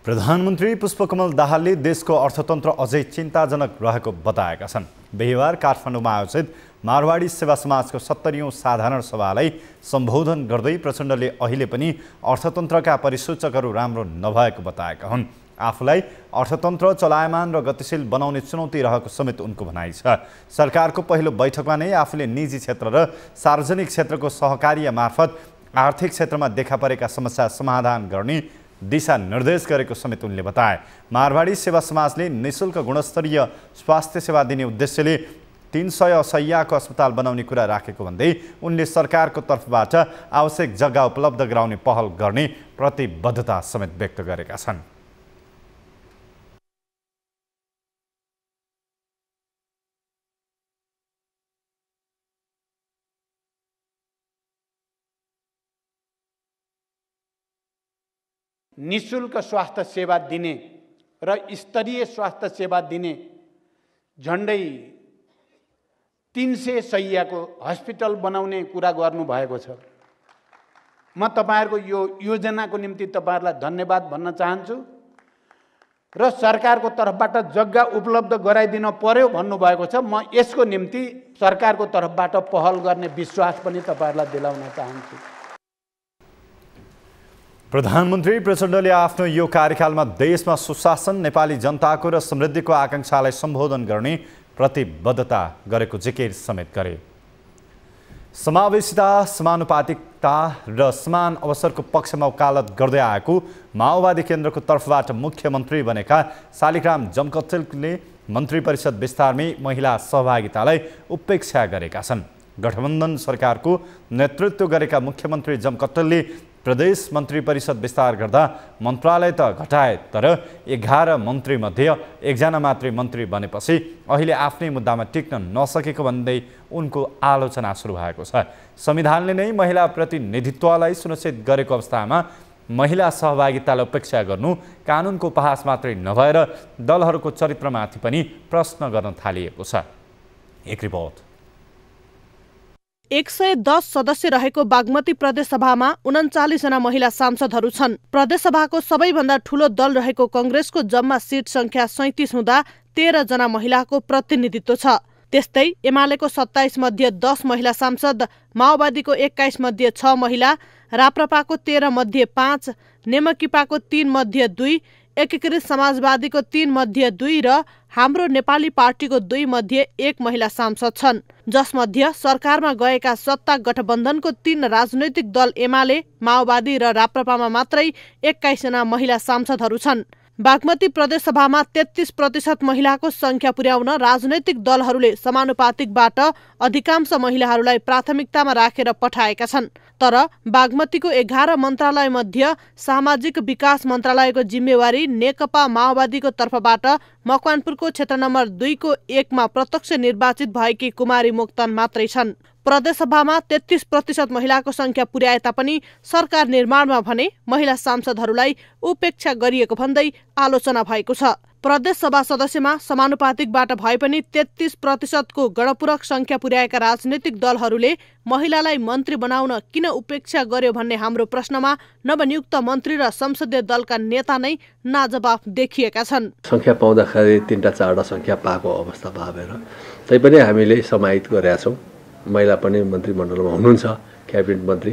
प्रधानमन्त्री पुष्पकमल दाहालले देशको अर्थतन्त्र अझै चिन्ताजनक रहेको बताएका छन्। बिहिबार काठमाडौँमा आयोजित मारवाडी सेवा समाजको 70औं साधारण सभालाई सम्बोधन गर्दै प्रचण्डले अहिले पनि अर्थतन्त्रका परिसूचकहरू राम्रो नभएको बताएका हुन्। आफूलाई अर्थतन्त्र चलायमान र गतिशील बनाउने चुनौती रहेको समेत उनको भनाइ छ। सरकारको पहिलो बैठकमा नै आफूले निजी क्षेत्र र सार्वजनिक क्षेत्रको सहकार्य मार्फत आर्थिक क्षेत्रमा देखा परेका समस्या समाधान गर्ने दिशानिर्देश गरेको समेत उनले बताए। मारवाडी सेवा समाजले निःशुल्क गुणस्तरीय स्वास्थ्य सेवा दिने उद्देश्यले 300 शय्याको अस्पताल बनाउने कुरा राखेको भन्दै उनले सरकारको तर्फबाट आवश्यक जग्गा उपलब्ध गराउने पहल गर्ने प्रतिबद्धता समेत व्यक्त गरेका छन्। निःशुल्क स्वास्थ्य सेवा दिने र स्तरीय स्वास्थ्य सेवा दिने झन्डै 300 शय्याको हस्पिटल बनाउने कुरा गर्नुभएको छ। म तपाईहरुको यो योजनाको निम्ति तपाईहरुलाई धन्यवाद भन्न चाहन्छु र सरकारको तर्फबाट जग्गा उपलब्ध गराइदिन पर्यो भन्नुभएको छ। म यसको निम्ति सरकारको तर्फबाट पहल गर्ने विश्वास पनि तपाईहरुलाई दिलाउन चाहन्छु। प्रधानमन्त्री प्रचण्डले आफ्नो यो कार्यकालमा देशमा सुशासन, नेपाली जनताको र समृद्धिको आकांक्षालाई सम्बोधन गर्ने प्रतिबद्धता गरेको जिकिर समेत गरे। समावेशिता, समानुपातिकता र समान अवसरको पक्षमा वकालत गर्दै आएको माओवादी केन्द्रको तर्फबाट मुख्यमन्त्री बनेका शालिग्राम जमकट्टेलले मन्त्री परिषद विस्तारमै महिला सहभागितालाई उपेक्षा गरेका छन्। गठबन्धन सरकारको नेतृत्व गरेका मुख्यमन्त्री जमकट्टेलले प्रदेश मन्त्री परिषद विस्तार गर्दा मन्त्रालय त घटाए, तर 11 मन्त्री मध्ये 1 जना मात्रै मन्त्री बनेपछि अहिले आफ्नै मुद्दामा टिक्न नसकेको भन्दै उनको आलोचना सुरु भएको छ। संविधानले नै महिला प्रतिनिधित्वलाई सुनिश्चित गरेको अवस्थामा महिला सहभागितालाई उपेक्षा गर्नु कानुनको उपहास मात्रै नभएर दलहरूको चरित्रमाथि पनि प्रश्न गर्न थालिएको छ। एक रिपोर्ट। 110 सदस्य रहेको बागमती प्रदेशसभामा 39 जना महिला सांसदहरू छन्। प्रदेशसभाको सबैभन्दा ठूलो दल रहेको कांग्रेसको जम्मा सीट संख्या 37 हुँदा 13 जना महिलाको प्रतिनिधित्व छ। त्यस्तै एमालेको 27 मध्ये 10 महिला सांसद, माओवादीको 21 मध्ये 6 महिला, राप्रपाको 13 मध्ये 5, नेमकिपाको 3 मध्ये 2, एकीकृत समाजवादीको 3 मध्ये 2 र हाम्रो नेपाली पार्टीको 2 मध्ये 1 महिला सांसद छन्, जसमध्ये सरकारमा गएका सत्ता गठबन्धनको 3 राजनैतिक दल एमाले, माओवादी र राप्रपामा मात्रै 21 जना महिला सांसदहरू छन्। बागमती प्रदेशसभामा 33% महिलाको संख्या पुर्याउन राजनैतिक दलहरूले समानुपातिकबाट अधिकांश महिलाहरूलाई प्राथमिकतामा राखेर पठाएका छन्। तर बागमतीको 11 मन्त्रालय मध्ये सामाजिक विकास मन्त्रालयको जिम्मेवारी नेकपा माओवादीको तर्फबाट मकवानपुरको क्षेत्र नम्बर 2 को 1 मा प्रत्यक्ष निर्वाचित भएकी कुमारी मोक्तान मात्रै छन्। प्रदेशसभामा 33% महिलाको संख्या पुर्याए तापनि सरकार निर्माणमा भने महिला सांसदहरूलाई उपेक्षा गरिएको भन्दै आलोचना भएको छ। प्रदेशसभा सदस्यमा समानुपातिकबाट भए पनि 33% को गणपूरक संख्या पुर्याएका राजनैतिक दलहरूले महिलालाई मन्त्री बनाउन किन उपेक्षा गर्यो भन्ने हाम्रो प्रश्नमा नवनियुक्त मन्त्री र संसदीय दलका नेता नै नाजवाफ देखिएका छन्। संख्या पाउँदाखेरि 3-4 संख्या पाएको अवस्था भावेर तैपनि हामीले समाहित गरेका छौं। महिला पनि मन्त्रीमण्डलमा हुनुहुन्छ, क्याबिनेट मन्त्री,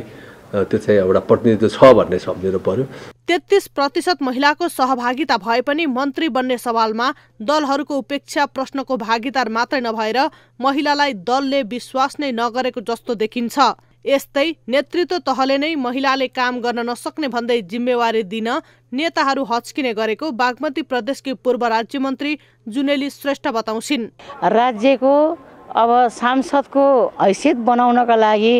त्यो चाहिँ एउटा प्रतिनिधित्व छ भन्ने सम्झिनु पर्यो। 33% महिलाको सहभागिता भए पनि मन्त्री बन्ने सवालमा दलहरूको उपेक्षा प्रश्नको भागीदार मात्रै नभएर महिलालाई दलले विश्वास नै नगरेको जस्तो देखिन्छ। यस्तै नेतृत्व तहले नै महिलाले काम गर्न नसक्ने भन्दै जिम्मेवारी दिन नेताहरू हच्किने गरेको बागमती प्रदेशकी पूर्व राज्य मन्त्री जुनेली श्रेष्ठ बताउँछिन्। राज्यको अब सांसदको हैसियत बनाउनका लागि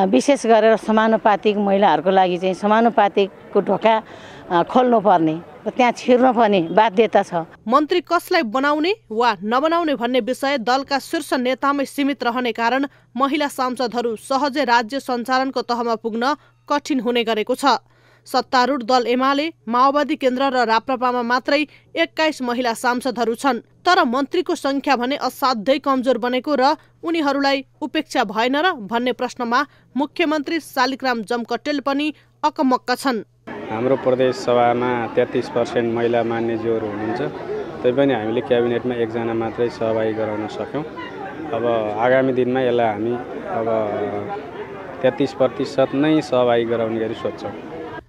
विशेष गरेर समानुपातिक महिलाहरूको लागि चाहिँ समानुपातिकको ढोका खोल्नुपर्ने, त्यहाँ छिर्न पनि बाध्यता छ। मन्त्री कसलाई बनाउने वा नबनाउने भन्ने विषय दलका शीर्ष नेतामै सीमित रहने कारण महिला सांसदहरू सहजै राज्य सञ्चालनको तहमा पुग्न कठिन हुने गरेको छ। सत्तारूढ दल एमाले, माओवादी केन्द्र र राप्रपामा मात्रै 21 महिला सांसदहरू छन्, तर मन्त्रीको संख्या भने असाध्यै कमजोर बनेको र उनीहरूलाई उपेक्षा भएन र भन्ने प्रश्नमा मुख्यमन्त्री शालिग्राम जमकट्टेल पनि अकमक्क छन्। हाम्रो प्रदेश सभामा 33% महिला मान्यज्यूहरू हुनुहुन्छ, तैपनि हामीले क्याबिनेटमा 1 जना मात्रै सहभागी गराउन सक्यौं। अब आगामी दिनमा यसलाई हामी अब 33% नै सहभागी गराउने गरी सोच्छौं।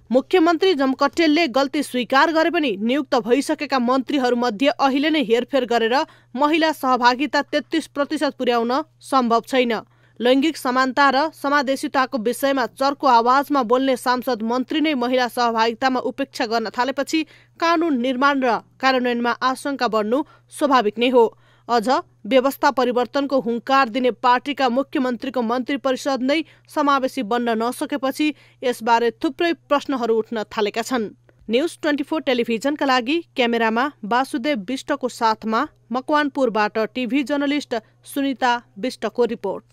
मुख्यमन्त्री जमकट्टेलले गल्ती स्वीकार गरे पनि नियुक्त भइसकेका मन्त्रीहरूमध्ये अहिले नै हेरफेर गरेर महिला सहभागिता 33% पुर्याउन सम्भव छैन। लैङ्गिक समानता र समावेशिताको विषयमा चर्को आवाजमा बोल्ने सांसद मन्त्री नै महिला सहभागितामा उपेक्षा गर्न थालेपछि कानुन निर्माण र कार्यान्वयनमा आशंका बढ्नु स्वाभाविक नै हो। अझ व्यवस्था परिवर्तनको हुङ्कार दिने पार्टीका मुख्यमन्त्रीको मन्त्री परिषद नै समावेशी बन्न नसकेपछि यसबारे थुप्रै प्रश्नहरू उठ्न थालेका छन्। न्युज 24 टेलिभिजनका लागि क्यामेरामा वासुदेव विष्टको साथमा मकवानपुरबाट टिभी जर्नलिस्ट सुनिता विष्टको रिपोर्ट।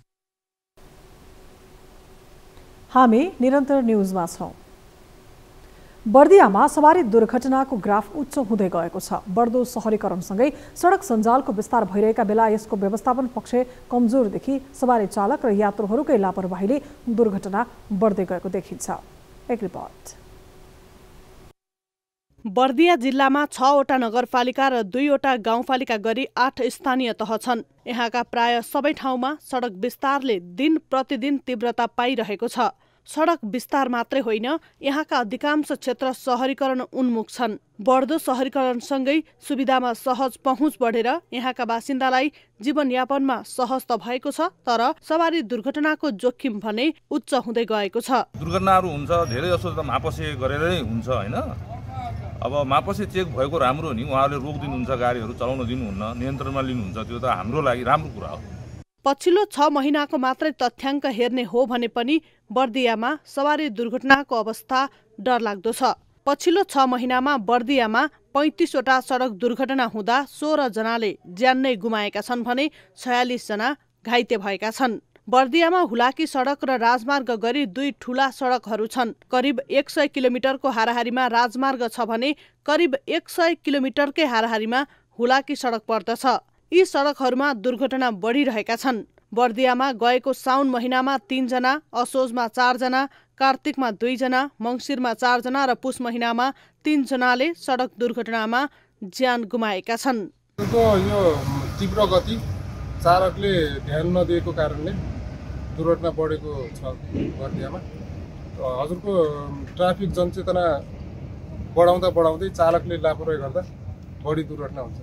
हामी निरन्तर न्युजमा छौं। बर्दियामा सवारी दुर्घटनाको ग्राफ उच्च हुँदै गएको छ। बढ्दो शहरीकरणसँगै सडक सञ्जालको विस्तार भइरहेका बेला यसको व्यवस्थापन पक्ष कमजोर देखि सवारी चालक र यात्रुहरूकै लापरवाहीले दुर्घटना बढ्दै गएको देखिन्छ। एक रिपोर्ट। बर्दिया जिल्लामा 6 वटा नगरपालिका र 2 वटा गाउँपालिका गरी 8 स्थानीय तह छन्। यहाँका प्राय सबै ठाउँमा सडक विस्तारले दिन प्रतिदिन तीव्रता पाइरहेको छ। सडक विस्तार मात्रै होइन, यहाँका अधिकांश क्षेत्र शहरीकरण उन्मुख छन्। बढ्दो शहरीकरणसँगै सुविधामा सहज पहुँच बढेर यहाँका बासिन्दालाई जीवनयापनमा सहज त भएको छ, तर सवारी दुर्घटनाको जोखिम भने उच्च हुँदै गएको छ। दुर्घटनाहरू हुन्छ, धेरै जसो त मापसे गरेरै हुन्छ हैन। अब मापसे चेक भएको राम्रो हो नि, उहाँहरूले रोकिदिनुहुन्छ, गाडीहरू चलाउन दिनुहुन्न, नियन्त्रणमा लिनुहुन्छ, त्यो त हाम्रो लागि राम्रो कुरा हो। पछिल्लो 6 महिनाको मात्रै तथ्याङ्क हेर्ने हो भने पनि बर्दियामा सवारी दुर्घटनाको अवस्था डरलाग्दो छ। पछिल्लो 6 महिनामा बर्दियामा 35 वटा सडक दुर्घटना हुँदा 16 जनाले ज्यान नै गुमाएका छन् भने 46 जना घाइते भएका छन्। बर्दियामा हुलाकी सडक र राजमार्ग गरी 2 ठूला सडकहरू छन्। करिब 100 किलोमिटरको हाराहारीमा राजमार्ग छ भने करिब 100 किलोमिटरकै हाराहारीमा हुलाकी सडक पर्दछ। यी सडकहरूमा दुर्घटना बढिरहेका छन्। बर्दियामा गएको साउन महिनामा 3 जना, असोजमा 4 जना, कार्तिकमा 2 जना, मङ्सिरमा 4 जना र पुष महिनामा 3 जनाले सडक दुर्घटनामा ज्यान गुमाएका छन्। यो तीव्र गति चालकले ध्यान नदिएको कारणले दुर्घटना बढेको छ बर्दियामा। हजुरको ट्राफिक जनचेतना बढाउँदै चालकले लापरवाही गर्दा बढी दुर्घटना हुन्छ।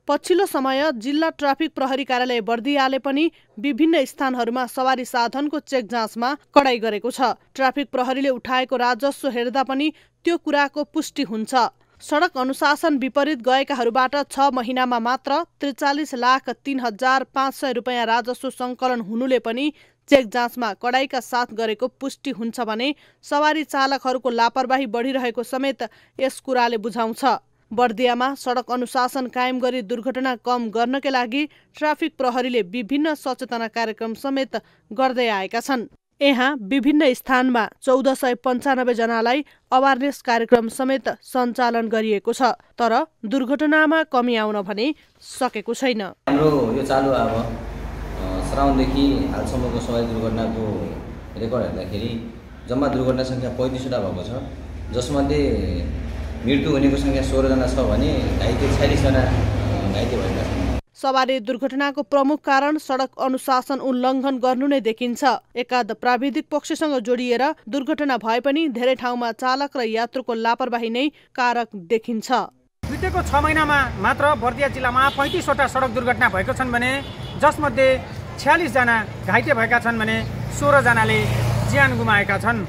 पछिल्लो समय जिल्ला ट्राफिक प्रहरी कार्यालय बर्दियाले पनि विभिन्न स्थानहरूमा सवारी साधनको चेक जाँचमा कडाई गरेको छ। ट्राफिक प्रहरीले उठाएको राजस्व हेर्दा पनि त्यो कुराको पुष्टि हुन्छ। सडक अनुशासन विपरीत गएकाहरूबाट 6 महिनामा मात्र 43,03,500 रुपैयाँ राजस्व सङ्कलन हुनुले पनि चेक जाँचमा कडाईका साथ गरेको पुष्टि हुन्छ भने सवारी चालकहरूको लापरवाही बढिरहेको समेत यस कुराले बुझाउँछ। बर्दियामा सडक अनुशासन कायम गरी दुर्घटना कम गर्नका लागि ट्राफिक प्रहरीले विभिन्न सचेतना कार्यक्रम समेत गर्दै आएका छन्। यहाँ विभिन्न स्थानमा 1495 जनालाई अवेरनेस कार्यक्रम समेत सञ्चालन गरिएको छ, तर दुर्घटनामा कमी आउन भने सकेको छैन। हाम्रो यो चालु अब श्रावणदेखि हालसम्मको सवारी दुर्घटनाको रेकर्ड हेर्दाखेरि जम्मा दुर्घटना सङ्ख्या 35 वटा भएको छ, जसमध्ये मृत्यु हुनेको सङ्ख्या 16 जना छ भने घाइते 46 जना घाइते भएका छन्। सवारी दुर्घटनाको प्रमुख कारण सडक अनुशासन उल्लङ्घन गर्नु नै देखिन्छ। एकाध प्राविधिक पक्षसँग जोडिएर दुर्घटना भए पनि धेरै ठाउँमा चालक र यात्रुको लापरवाही नै कारक देखिन्छ। बितेको 6 महिनामा मात्र बर्दिया जिल्लामा 35 वटा सडक दुर्घटना भएको छन् भने जसमध्ये 46 जना घाइते भएका छन् भने 16 जनाले ज्यान गुमाएका छन्।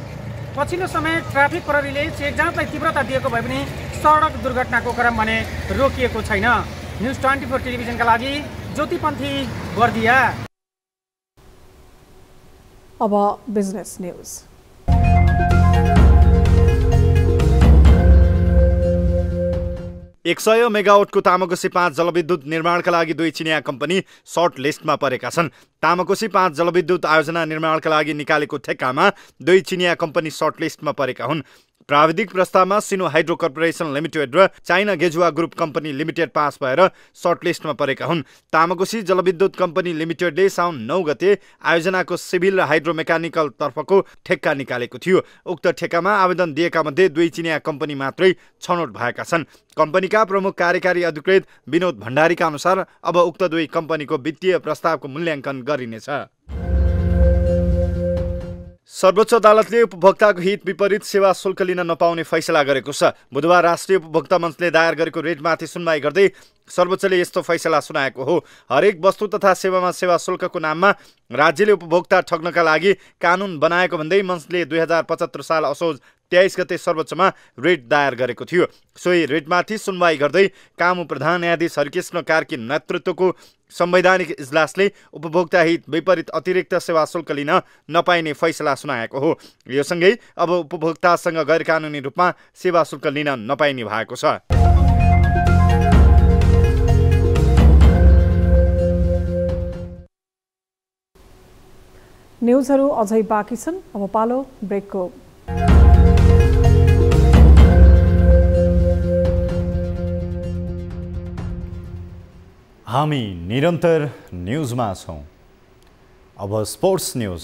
पछिल्लो समय ट्राफिक प्रहरीले चेक जाँचलाई तीव्रता दिएको भए पनि सडक दुर्घटनाको क्रम भने रोकिएको छैन। न्युज 24 टेलिभिजनका लागि ज्योतिपन्थी बर्दिया। अब बिजनेस न्युज। एक 100 मेगावाटको तामाकोसी 5 जलविद्युत निर्माणका लागि 2 चिनिया कम्पनी सर्ट लिस्टमा परेका छन्। तामाकोसी 5 जलविद्युत आयोजना निर्माणका लागि निकालेको ठेक्कामा 2 चिनिया कम्पनी सर्ट लिस्टमा परेका हुन्। प्राविधिक प्रस्तावमा सिनो हाइड्रो कर्पोरेसन लिमिटेड र चाइना गेजुवा ग्रुप कम्पनी लिमिटेड पास भएर सर्टलिस्टमा परेका हुन्। तामाकोसी जलविद्युत कम्पनी लिमिटेडले साउन 9 गते आयोजनाको सिभिल र हाइड्रो मेकानिकल तर्फको ठेक्का निकालेको थियो। उक्त ठेक्कामा आवेदन दिएका मध्ये 2 चिनिया कम्पनी मात्रै छनौट भएका छन्। कम्पनीका प्रमुख कार्यकारी अधिकृत विनोद भण्डारीका अनुसार अब उक्त 2 कम्पनीको वित्तीय प्रस्तावको मूल्याङ्कन गरिनेछ। सर्वोच्च अदालतले उपभोक्ताको हित विपरीत सेवा शुल्क लिन नपाउने फैसला गरेको छ। बुधबार राष्ट्रिय उपभोक्ता मञ्चले दायर गरेको रिटमाथि सुनवाई गर्दै सर्वोच्चले यस्तो फैसला सुनाएको हो। हरेक वस्तु तथा सेवामा सेवा शुल्कको नाममा राज्यले उपभोक्ता ठग्नका लागि कानुन बनाएको भन्दै मञ्चले 2075 साल असोज 23 गते सर्वोच्चमा रिट दायर गरेको थियो। सोही रिटमाथि सुनवाई गर्दै कामु प्रधान न्यायाधीश हरिकृष्ण कार्की नेतृत्वको संवैधानिक इजलासले उपभोक्ता हित विपरीत अतिरिक्त सेवा शुल्क लिन नपाइने फैसला सुनाएको हो। यो सँगै अब उपभोक्तासँग गैरकानुनी रूपमा सेवा शुल्क लिन नपाइने भएको छ। न्युजहरू अझै बाँकी छन्, अब पालो ब्रेकको। हामी निरन्तर न्युजमा छौँ। अब स्पोर्ट्स न्युज।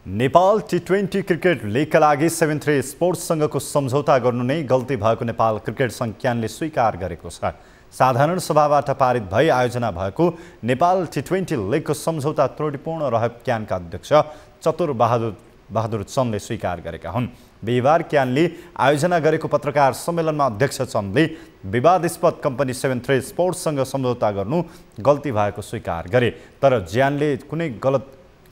नेपाल टी20 क्रिकेट लिगका लागि 7-3 स्पोर्ट्ससँगको सम्झौता गर्नु नै गल्ती भएको नेपाल क्रिकेट सङ्घ क्यानले स्वीकार गरेको छ। साधारण सभाबाट पारित भई आयोजना भएको नेपाल टी20 लिगको सम्झौता त्रुटिपूर्ण रहेको क्यानका अध्यक्ष चतुर बहादुर चन्दले स्वीकार गरेका हुन्। बिहिबार क्यानले आयोजना गरेको पत्रकार सम्मेलनमा अध्यक्ष चन्दले विवादास्पद कम्पनी 7-3 स्पोर्ट्ससँग सम्झौता गर्नु गल्ती भएको स्वीकार गरे। तर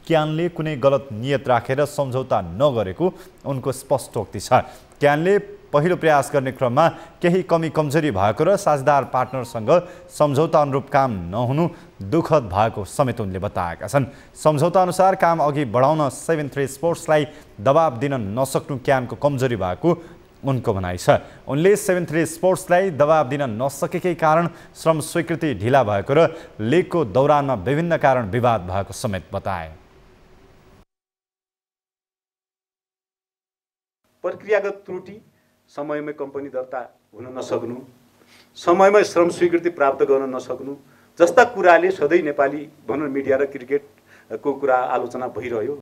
क्यानले कुनै गलत नियत राखेर सम्झौता नगरेको उनको स्पष्टोक्ति छ। क्यानले पहिलो प्रयास गर्ने क्रममा केही कमी कमजोरी भएको र साझेदार पार्टनरसँग सम्झौता अनुरूप काम नहुनु दुःखद भएको समेत उनले बताएका छन्। सम्झौता अनुसार काम अघि बढाउन 7-3 स्पोर्ट्सलाई दबाब दिन नसक्नु क्यानको कमजोरी भएको उनको भनाइ छ। उनले 7-3 स्पोर्ट्सलाई दबाब दिन नसकेकै कारण श्रम स्वीकृति ढिला भएको र लिगको दौरानमा विभिन्न कारण विवाद भएको समेत बताए। प्रक्रियागत त्रुटि, समयमै कम्पनी दर्ता हुन नसक्नु, समयमै श्रम स्वीकृति प्राप्त गर्न नसक्नु जस्ता कुराले सधैँ नेपाली भनौँ मिडिया र क्रिकेटको कुरा आलोचना भइरह्यो।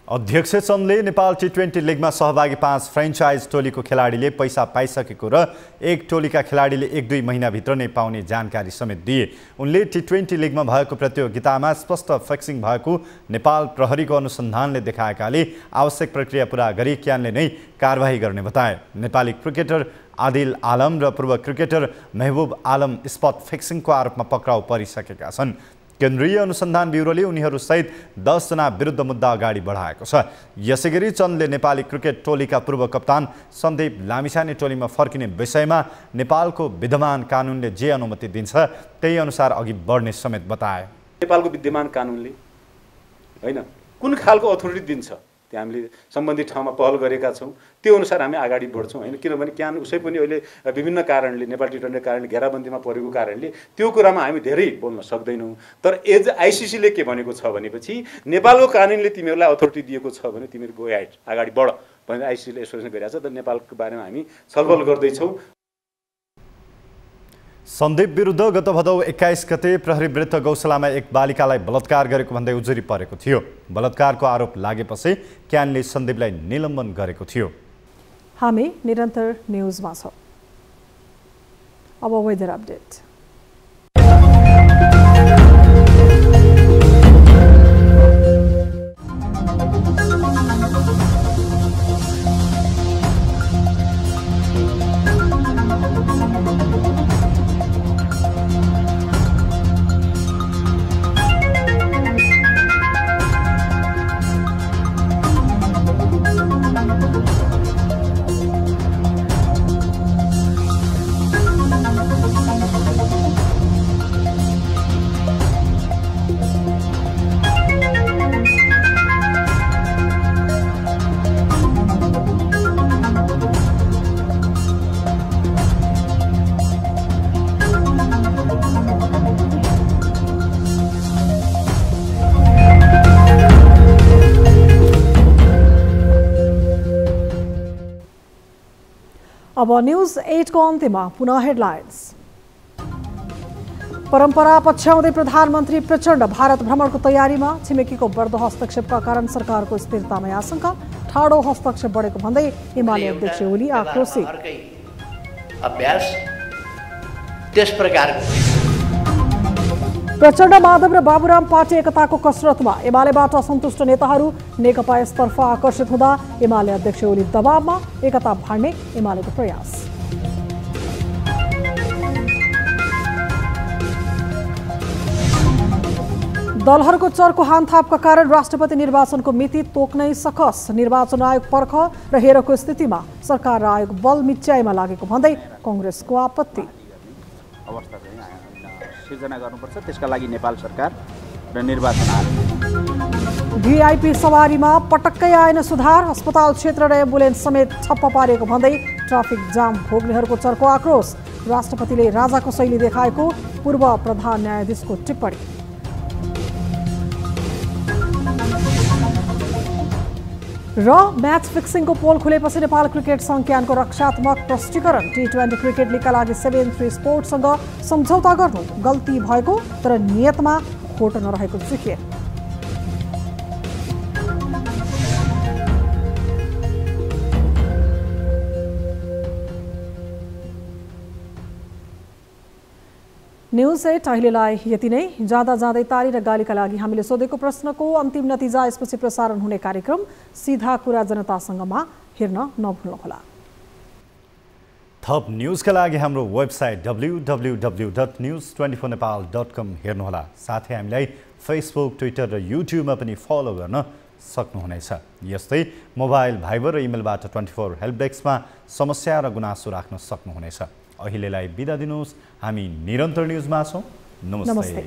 अध्यक्ष चन्दले नेपाल टी20 लिगमा सहभागी 5 फ्रेन्चाइज टोलीको खेलाडीले पैसा पाइसकेको र एक टोलीका खेलाडीले 1-2 महिनाभित्र नै पाउने जानकारी समेत दिए। उनले टी20 लिगमा भएको प्रतियोगितामा स्पष्ट फिक्सिङ भएको नेपाल प्रहरीको अनुसन्धानले देखाएकाले आवश्यक प्रक्रिया पूरा गरी क्यानले नै कारबाही गर्ने बताए। नेपाली क्रिकेटर आदिल आलम र पूर्व क्रिकेटर महबुब आलम स्पट फिक्सिङको आरोपमा पक्राउ परिसकेका छन्। केन्द्रीय अनुसन्धान ब्युरोले उनीहरूसहित 10 जना विरुद्ध मुद्दा अगाडि बढाएको छ। यसैगरी चन्दले नेपाली क्रिकेट टोलीका पूर्व कप्तान सन्दीप लामिछाने टोलीमा फर्किने विषयमा नेपालको विद्यमान कानुनले जे अनुमति दिन्छ त्यही अनुसार अघि बढ्ने समेत बताए। नेपालको विद्यमान कानुनले हैन कुन खालको अथोरिटी दिन्छ त्यो हामीले सम्बन्धित ठाउँमा पहल गरेका छौँ, त्यो अनुसार हामी अगाडि बढ्छौँ हैन। किनभने क्यान उसै पनि अहिले विभिन्न कारणले नेपाल टी20 कारणले घेराबन्दीमा परेको कारणले त्यो कुरामा हामी धेरै बोल्न सक्दैनौँ। तर एज आइसिसीले के भनेको छ भनेपछि नेपालको कानुनले तिमीहरूलाई अथोरिटी दिएको छ भने तिमीहरू गो एहेड अगाडि बढ भनेर आइसिसीले एसोसिएसन गरिरहेको छ। त नेपालको बारेमा हामी छलफल गर्दैछौँ। सन्दीप विरुद्ध गत भदौ 21 गते प्रहरी वृत्त गौशालामा एक बालिकालाई बलात्कार गरेको भन्दै उजुरी परेको थियो। बलात्कारको आरोप लागेपछि क्यानले सन्दीपलाई निलम्बन गरेको थियो। हामी निरन्तर न्युजमा छौँ। अब वेदर अपडेट। अब न्यूज 8 को अन्त्यमा पुनः हेडलाइन्स। परम्परा पछ्याउँदै प्रधानमन्त्री प्रचण्ड भारत भ्रमणको तयारीमा, छिमेकीको बढ्दो हस्तक्षेपका कारण सरकारको स्थिरतामै आशंका, ठाडो हस्तक्षेप बढेको भन्दै एमाले अध्यक्ष ओली आक्रोशित। अभ्यास त्यस प्रकारको प्रचण्ड माधव र बाबुराम पार्टी एकताको कसरतमा एमालेबाट असन्तुष्ट नेताहरू नेकपा यसतर्फ आकर्षित हुँदा एमाले अध्यक्ष ओली दबावमा एकता भाड्ने एमालेको प्रयास। दलहरूको चर्को हानथापका कारण राष्ट्रपति निर्वाचनको मिति तोक्नै सकस। निर्वाचन आयोग पर्ख र हेरको स्थितिमा सरकार र आयोग बल मिच्याइमा लागेको भन्दै कांग्रेसको आपत्ति। अवस्था सिर्जना गर्नुपर्छ, त्यसका लागि नेपाल सरकार र निर्वाचन आयोग। भिआइपी सवारीमा पटक्कै आएन सुधार। अस्पताल क्षेत्र र एम्बुलेन्स समेत ठप्प पारेको भन्दै ट्राफिक जाम भोग्नेहरूको चर्को आक्रोश। राष्ट्रपतिले राजाको शैली देखाएको पूर्व प्रधान न्यायाधीशको टिप्पणी। र म्याच फिक्सिङको पोल खुलेपछि नेपाल क्रिकेट संज्ञानको रक्षात्मक प्रष्टीकरण। T20 क्रिकेट लिगका लागि 7-3 स्पोर्ट्ससँग सम्झौता गर्नु गल्ती भएको तर नियतमा खोट नरहेको देखिए। न्यूज 8 अहिलेलाई यति नै। जाँदा जाँदै ताली र गालीका लागि हामीले सोधेको प्रश्नको अन्तिम नतिजा यसपछि प्रसारण हुने कार्यक्रम सीधा कुरा जनतासँगमा हेर्न नभुल्नुहोला। थप न्यूजका लागि हाम्रो वेबसाइट www.news24nepal.com हेर्नुहोला। साथै हामीलाई फेसबुक, ट्विटर र युट्युबमा पनि फलो गर्न सक्नुहुनेछ। यस्तै मोबाइल, भाइबर र इमेलबाट 24 हेल्प डेस्कमा समस्या र गुनासो राख्न सक्नुहुनेछ। अहिलेलाई बिदा दिनुहोस्। हामी निरन्तर न्यूजमा छौँ। नमस्ते।